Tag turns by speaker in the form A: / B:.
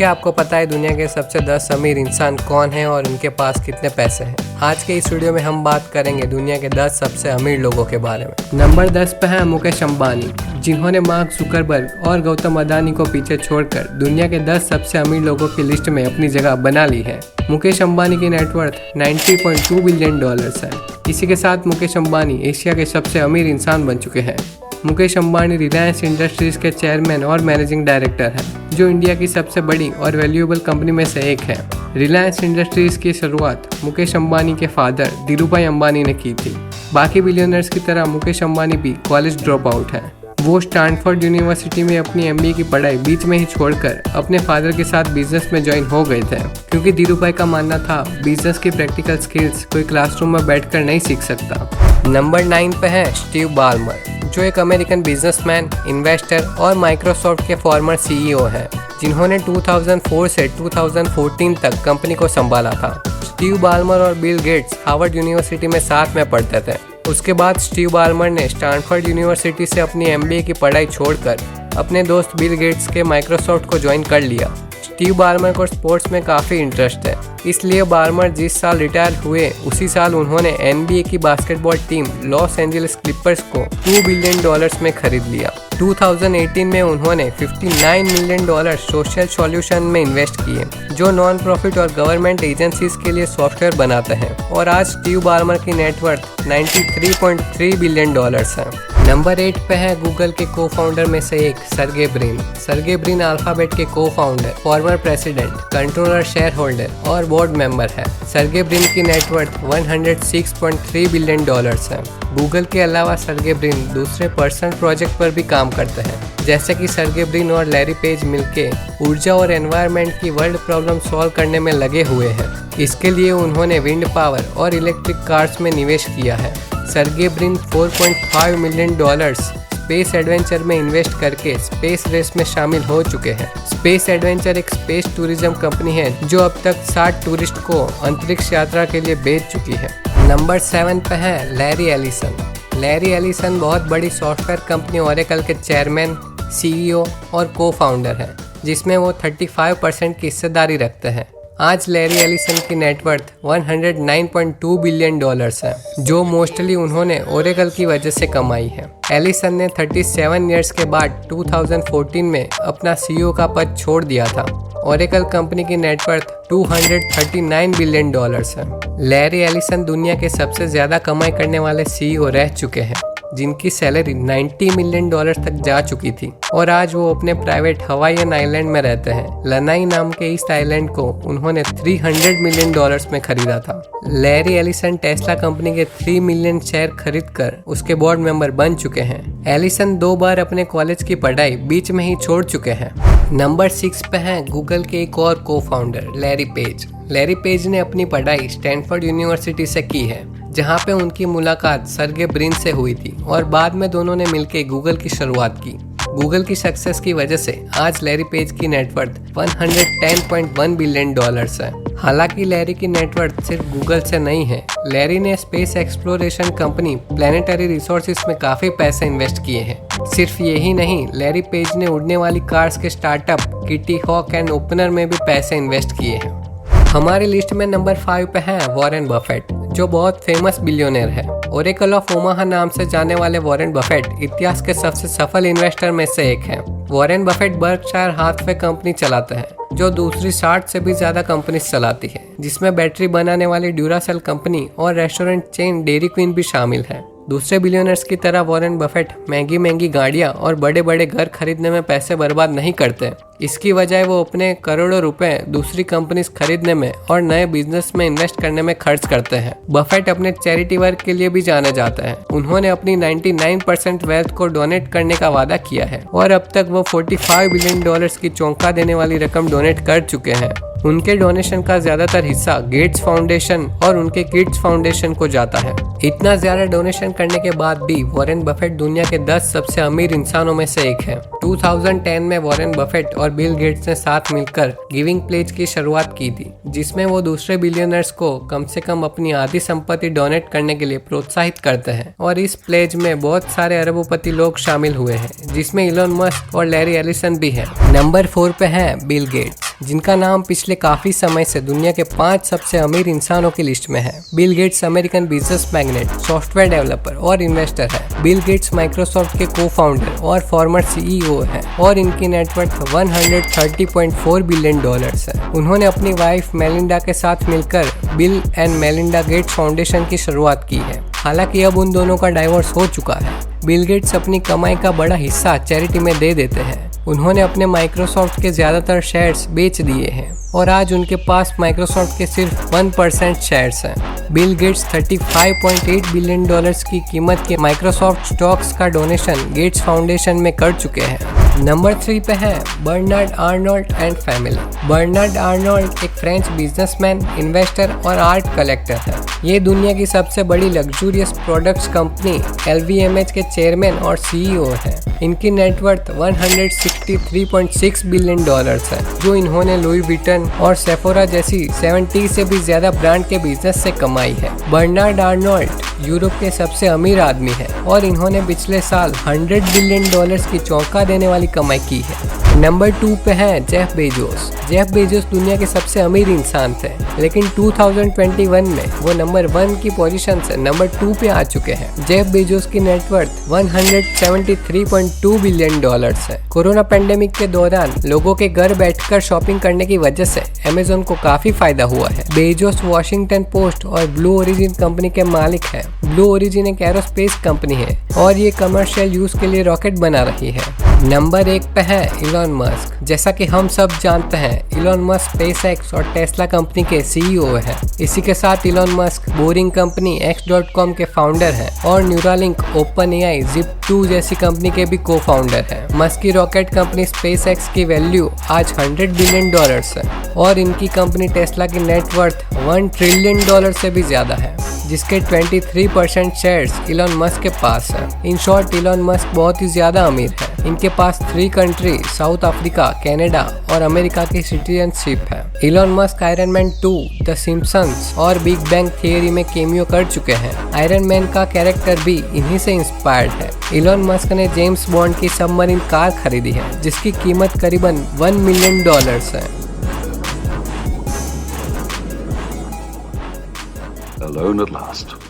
A: क्या आपको पता है दुनिया के सबसे 10 अमीर इंसान कौन है और उनके पास कितने पैसे हैं? आज के इस वीडियो में हम बात करेंगे दुनिया के 10 सबसे अमीर लोगों के बारे में। नंबर 10 पे है मुकेश अंबानी, जिन्होंने मार्क जुकरबर्ग और गौतम अडानी को पीछे छोड़कर दुनिया के 10 सबसे अमीर लोगों की लिस्ट में अपनी जगह बना ली है। मुकेश अंबानी की नेटवर्थ 90.2 बिलियन डॉलर्स है। इसी के साथ मुकेश अंबानी एशिया के सबसे अमीर इंसान बन चुके हैं। मुकेश अंबानी रिलायंस इंडस्ट्रीज के चेयरमैन और मैनेजिंग डायरेक्टर हैं, जो इंडिया की सबसे बड़ी और वैल्यूएबल कंपनी में से एक है। रिलायंस इंडस्ट्रीज की शुरुआत मुकेश अंबानी के फादर धीरूभाई अंबानी ने की थी। बाकी बिलियनर्स की तरह मुकेश अंबानी भी कॉलेज ड्रॉप आउट है। वो स्टैनफोर्ड यूनिवर्सिटी में अपनी MBA की पढ़ाई बीच में ही छोड़कर अपने फादर के साथ बिजनेस में ज्वाइन हो गए थे, क्योंकि धीरूभाई का मानना था बिजनेस की प्रैक्टिकल स्किल्स कोई क्लासरूम में बैठकर नहीं सीख सकता। नंबर 9 पे है स्टीव बाल्मर, जो एक अमेरिकन बिजनेसमैन, इन्वेस्टर और माइक्रोसॉफ्ट के फॉर्मर CEO हैं, जिन्होंने 2004 से 2014 तक कंपनी को संभाला था। स्टीव बाल्मर और बिल गेट्स हार्वर्ड यूनिवर्सिटी में साथ में पढ़ते थे। उसके बाद स्टीव बाल्मर ने स्टैनफोर्ड यूनिवर्सिटी से अपनी MBA की पढ़ाई छोड़कर अपने दोस्त बिल गेट्स के माइक्रोसॉफ्ट को ज्वाइन कर लिया। स्टीव बाल्मर को स्पोर्ट्स में काफ़ी इंटरेस्ट है, इसलिए बाल्मर जिस साल रिटायर हुए उसी साल उन्होंने NBA की basketball team Los Angeles Clippers को $2 बिलियन में खरीद लिया। 2018 में उन्होंने $59 मिलियन सोशल सॉल्यूशन में इन्वेस्ट किए, जो नॉन प्रॉफिट और गवर्नमेंट एजेंसीज के लिए सॉफ्टवेयर बनाते हैं। और आज स्टीव बाल्मर की नेटवर्थ 93.3 बिलियन है। नंबर 8 पे है गूगल के को-फाउंडर में से एक Sergey Brin. Sergey Brin Alphabet के co-founder, former president, controller, share holder और बोर्ड मेंबर है। सर्गे ब्रिन की नेटवर्थ 106.3 बिलियन है। गूगल के अलावा सर्गे ब्रिन दूसरे पर्सनल प्रोजेक्ट पर भी काम करते हैं, जैसे कि सर्गे ब्रिन और लैरी पेज मिलके ऊर्जा और एनवायरनमेंट की वर्ल्ड प्रॉब्लम सॉल्व करने में लगे हुए हैं। इसके लिए उन्होंने विंड पावर और इलेक्ट्रिक कार्स में निवेश किया है। Sergey Brin $4.5 million space adventure में इन्वेस्ट करके स्पेस रेस में शामिल हो चुके हैं। स्पेस एडवेंचर एक स्पेस टूरिज्म कंपनी है, जो अब तक 60 टूरिस्ट को अंतरिक्ष यात्रा के लिए भेज चुकी है। नंबर 7 पे है लैरी एलिसन। लैरी एलिसन बहुत बड़ी सॉफ्टवेयर कंपनी ओरेकल के चेयरमैन, CEO और को-फाउंडर हैं, जिसमें वो 35% की हिस्सेदारी रखते हैं। आज लैरी एलिसन की नेटवर्थ 109.2 बिलियन है, जो मोस्टली उन्होंने ओरेकल की वजह से कमाई है। एलिसन ने 37 इयर्स के बाद 2014 में अपना CEO का पद छोड़ दिया था। ओरेकल कंपनी की नेटवर्थ 239 बिलियन है। लैरी एलिसन दुनिया के सबसे ज्यादा कमाई करने वाले CEO रह चुके हैं, जिनकी सैलरी $90 मिलियन तक जा चुकी थी। और आज वो अपने प्राइवेट हवाईयन आइलैंड में रहते हैं। लनाई नाम के इस आइलैंड को उन्होंने $300 मिलियन में खरीदा था। लैरी एलिसन टेस्ला कंपनी के 3 मिलियन शेयर खरीदकर उसके बोर्ड मेंबर बन चुके हैं। एलिसन 2 बार अपने कॉलेज की पढ़ाई बीच में ही छोड़ चुके हैं। नंबर 6 पे है गूगल के एक और co-founder Larry Page. Larry Page ने अपनी पढ़ाई स्टैनफोर्ड यूनिवर्सिटी से की है, जहाँ पे उनकी मुलाकात सर्गे ब्रिन से हुई थी और बाद में दोनों ने मिलकर गूगल की शुरुआत की। गूगल की सक्सेस की वजह से आज लैरी पेज की नेटवर्थ 110.1 बिलियन है। हालांकि लैरी की नेटवर्थ सिर्फ गूगल से नहीं है। लैरी ने space exploration company planetary resources में काफ़ी पैसे इन्वेस्ट किए हैं। सिर्फ यही नहीं, लैरी पेज ने उड़ने वाली कार्स के startup Kitty Hawk and Opener में भी पैसे इन्वेस्ट किए हैं। हमारी लिस्ट में नंबर 5 पे है वॉरेन बफेट, जो बहुत फेमस बिलियनर है। ओरेकल ऑफ ओमाहा नाम से जाने वाले वॉरेन बफेट इतिहास के सबसे सफल इन्वेस्टर में से एक हैं। Warren Buffett Berkshire Hathaway company चलाते हैं, जो दूसरी 60 से भी ज्यादा कंपनीज चलाती है, जिसमें बैटरी बनाने वाली ड्यूरासेल कंपनी और रेस्टोरेंट चेन डेयरी क्वीन भी शामिल है। दूसरे बिलियनर्स की तरह वॉरेन बफेट महंगी महंगी गाड़ियां और बड़े बड़े घर खरीदने में पैसे बर्बाद नहीं करते। इसकी वजह वो अपने करोड़ों रुपए दूसरी कंपनीज खरीदने में और नए बिजनेस में इन्वेस्ट करने में खर्च करते हैं। बफेट अपने चैरिटी वर्क के लिए भी जाने जाते हैं। उन्होंने अपनी 99% वेल्थ को डोनेट करने का वादा किया है और अब तक वो $45 बिलियन की चौंका देने वाली रकम डोनेट कर चुके हैं। उनके डोनेशन का ज्यादातर हिस्सा गेट्स फाउंडेशन और उनके किड्स फाउंडेशन को जाता है। इतना ज्यादा डोनेशन करने के बाद भी वॉरेन बफेट दुनिया के 10 सबसे अमीर इंसानों में से एक है। 2010 में वॉरेन बफेट और बिल गेट्स ने साथ मिलकर गिविंग प्लेज की शुरुआत की थी, जिसमें वो दूसरे बिलियनर्स को कम से कम अपनी आधी संपत्ति डोनेट करने के लिए प्रोत्साहित करते हैं। और इस प्लेज में बहुत सारे अरबपति लोग शामिल हुए हैं, जिसमें इलोन मस्क और लैरी एलिसन भी है। नंबर 4 पे है बिल गेट्स, जिनका नाम पिछले काफी समय से दुनिया के 5 सबसे अमीर इंसानों की लिस्ट में है। Bill Gates American business magnet, software developer और इन्वेस्टर है। बिल गेट्स माइक्रोसॉफ्ट के को फाउंडर और फॉर्मर CEO है और इनकी नेटवर्थ 130.4 बिलियन डॉलर्स है। उन्होंने अपनी वाइफ मेलिंडा के साथ मिलकर bill and Melinda Gates foundation की शुरुआत की है। हालांकि अब उन दोनों का डाइवोर्स हो चुका है। बिल गेट्स अपनी कमाई का बड़ा हिस्सा चैरिटी में दे देते हैं। उन्होंने अपने माइक्रोसॉफ्ट के ज्यादातर शेयर्स बेच दिए हैं और आज उनके पास माइक्रोसॉफ्ट के सिर्फ 1% शेयर्स हैं। बिल गेट्स 35.8 बिलियन डॉलर्स की कीमत के माइक्रोसॉफ्ट स्टॉक्स का डोनेशन गेट्स फाउंडेशन में कर चुके हैं। नंबर 3 पे है Bernard Arnault and family. Bernard Arnault एक फ्रेंच बिजनेसमैन, इन्वेस्टर और आर्ट कलेक्टर है। ये दुनिया की सबसे बड़ी लग्जूरियस प्रोडक्ट्स कंपनी LVMH के चेयरमैन और CEO है। इनकी नेटवर्थ 163.6 बिलियन डॉलर्स है, जो इन्होंने लुई विटन और सेफोरा जैसी 70 से भी ज्यादा ब्रांड के बिजनेस से कमाई है। बर्नार्ड आर्नोल्ट यूरोप के सबसे अमीर आदमी है और इन्होंने पिछले साल 100 बिलियन डॉलर्स की चौंका देने वाली कमाई की है। नंबर 2 पे है जेफ बेजोस। जेफ बेजोस दुनिया के सबसे अमीर इंसान थे, लेकिन 2021 में वो नंबर 1 की पोजीशन से नंबर 2 पे आ चुके हैं। जेफ बेजोस की नेटवर्थ 173.2 बिलियन डॉलर्स है। कोरोना पेंडेमिक के दौरान लोगों के घर बैठकर शॉपिंग करने की वजह से अमेज़न को काफी फायदा हुआ है। बेजोस वॉशिंगटन पोस्ट और ब्लू ओरिजिन कंपनी के मालिक है। ब्लू ओरिजिन एक एरोस्पेस कंपनी है और ये कमर्शियल यूज के लिए रॉकेट बना रही है। नंबर 1 पे है इलॉन मस्क। जैसा कि हम सब जानते हैं, इलॉन मस्क SpaceX और टेस्ला कंपनी के CEO है। इसी के साथ Elon Musk boring company X.com के फाउंडर हैं और न्यूरालिंक, OpenAI, Zip2 जैसी कंपनी के भी को फाउंडर हैं। मस्क की रॉकेट कंपनी SpaceX की वैल्यू आज 100 बिलियन डॉलर्स है और इनकी कंपनी टेस्ला की नेटवर्थ 1 ट्रिलियन डॉलर से भी ज्यादा है, जिसके 23% शेयर्स इलॉन मस्क के पास है। इन शॉर्ट, इलॉन मस्क बहुत ही ज्यादा अमीर है। इनके पास 3 कंट्री, साउथ अफ्रीका, कनाडा और अमेरिका की सिटीजनशिप है। Elon Musk Iron Man 2, the Simpsons और बिग बैंग थियरी में कैमियो कर चुके हैं। आयरन मैन का कैरेक्टर भी इन्हीं से इंस्पायर्ड है। इलॉन मस्क ने जेम्स बॉन्ड की सबमरीन कार खरीदी है, जिसकी कीमत करीबन 1 मिलियन डॉलर्स है।
B: Alone at last.